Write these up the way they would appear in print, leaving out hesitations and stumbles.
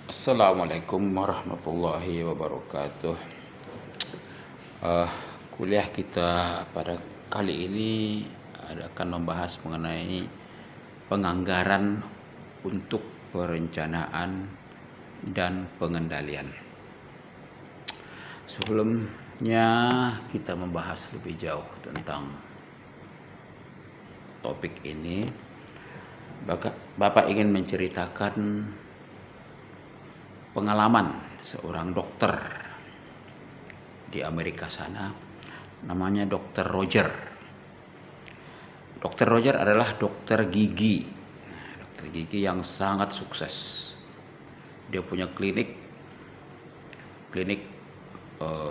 Assalamualaikum warahmatullahi wabarakatuh. Eh, Kuliah kita pada kali ini akan membahas mengenai penganggaran untuk perencanaan dan pengendalian. Sebelumnya kita membahas lebih jauh tentang topik ini. Bapak ingin menceritakan pengalaman seorang dokter di Amerika sana, namanya Dokter Roger. Dokter Roger adalah dokter gigi yang sangat sukses. Dia punya klinik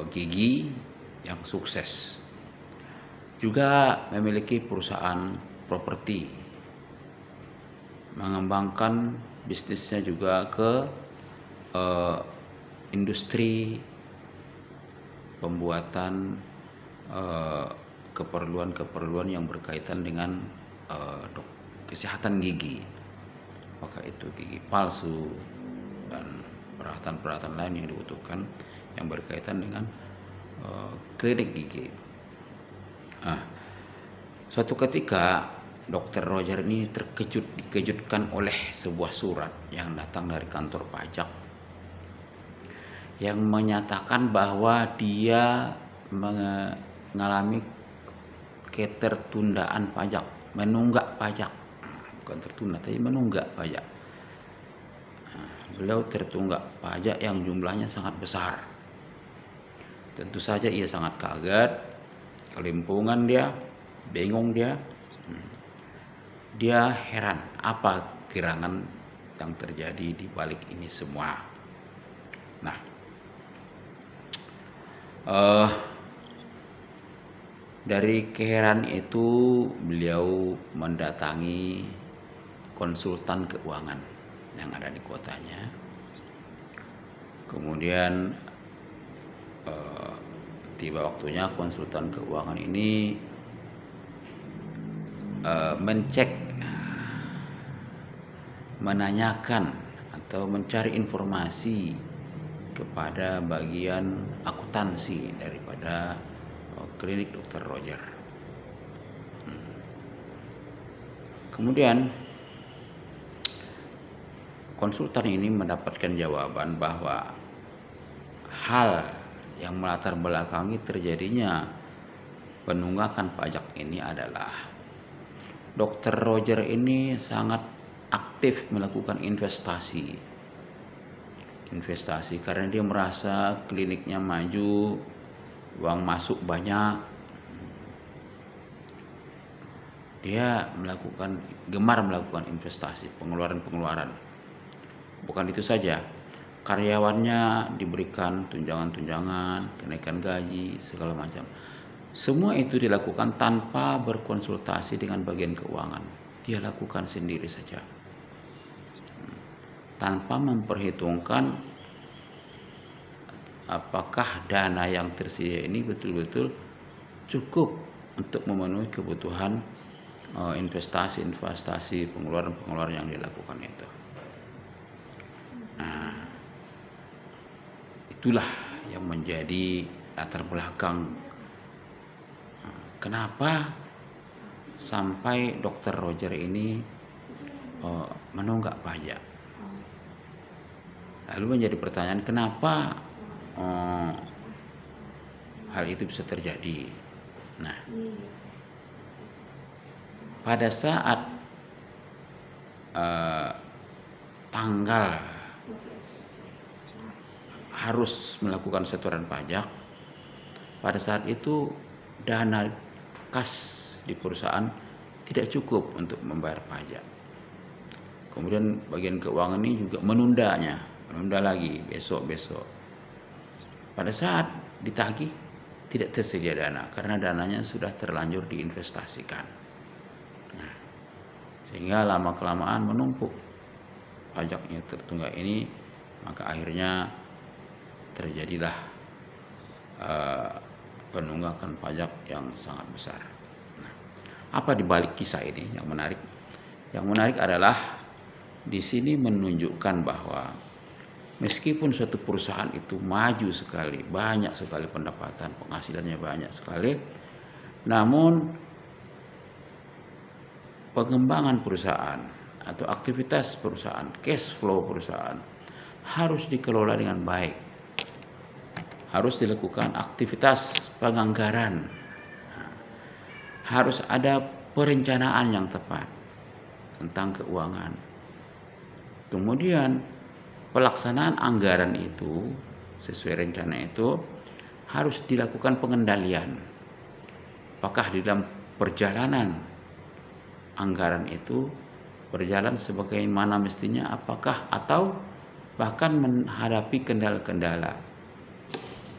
gigi yang sukses. Juga memiliki perusahaan properti, mengembangkan bisnisnya juga ke industri pembuatan keperluan-keperluan yang berkaitan dengan kesehatan gigi, apakah itu gigi palsu dan peralatan-peralatan lain yang dibutuhkan yang berkaitan dengan klinik gigi. Suatu ketika Dokter Roger ini dikejutkan oleh sebuah surat yang datang dari kantor pajak yang menyatakan bahwa dia mengalami ketertundaan pajak, menunggak pajak, bukan tertunda tapi menunggak pajak. Beliau tertunggak pajak yang jumlahnya sangat besar. Tentu saja ia sangat kaget, kelimpungan dia, bingung dia. Dia heran apa gerangan yang terjadi di balik ini semua. Nah, dari keheranan itu beliau mendatangi konsultan keuangan yang ada di kotanya. Kemudian tiba waktunya konsultan keuangan ini menanyakan atau mencari informasi kepada bagian akuntansi daripada klinik Dokter Roger. Kemudian konsultan ini mendapatkan jawaban bahwa hal yang melatar belakangi terjadinya penunggakan pajak ini adalah Dokter Roger ini sangat aktif melakukan investasi karena dia merasa kliniknya maju, uang masuk banyak. Dia gemar melakukan investasi, pengeluaran. Bukan itu saja, karyawannya diberikan tunjangan-tunjangan, kenaikan gaji, segala macam. Semua itu dilakukan tanpa berkonsultasi dengan bagian keuangan. Dia lakukan sendiri saja, tanpa memperhitungkan apakah dana yang tersedia ini betul-betul cukup untuk memenuhi kebutuhan investasi, pengeluaran yang dilakukan itu. Nah, itulah yang menjadi latar belakang kenapa sampai Dokter Roger ini menunggak pajak. Lalu menjadi pertanyaan, kenapa hal itu bisa terjadi? Nah, pada saat tanggal harus melakukan setoran pajak, pada saat itu dana kas di perusahaan tidak cukup untuk membayar pajak. Kemudian bagian keuangan ini juga menunda lagi besok. Pada saat ditagih tidak tersedia dana karena dananya sudah terlanjur diinvestasikan. Nah, sehingga lama-kelamaan menumpuk pajaknya tertunggak ini, maka akhirnya terjadilah penunggakan pajak yang sangat besar. Nah, apa dibalik kisah ini yang menarik? Yang menarik adalah di sini menunjukkan bahwa Meskipun suatu perusahaan itu maju sekali, banyak sekali pendapatan, penghasilannya banyak sekali, namun pengembangan perusahaan atau aktivitas perusahaan, cash flow perusahaan harus dikelola dengan baik. Harus dilakukan aktivitas penganggaran. Harus ada perencanaan yang tepat tentang keuangan. Kemudian pelaksanaan anggaran itu sesuai rencana itu harus dilakukan pengendalian. Apakah di dalam perjalanan anggaran itu berjalan sebagaimana mestinya, apakah atau bahkan menghadapi kendala-kendala.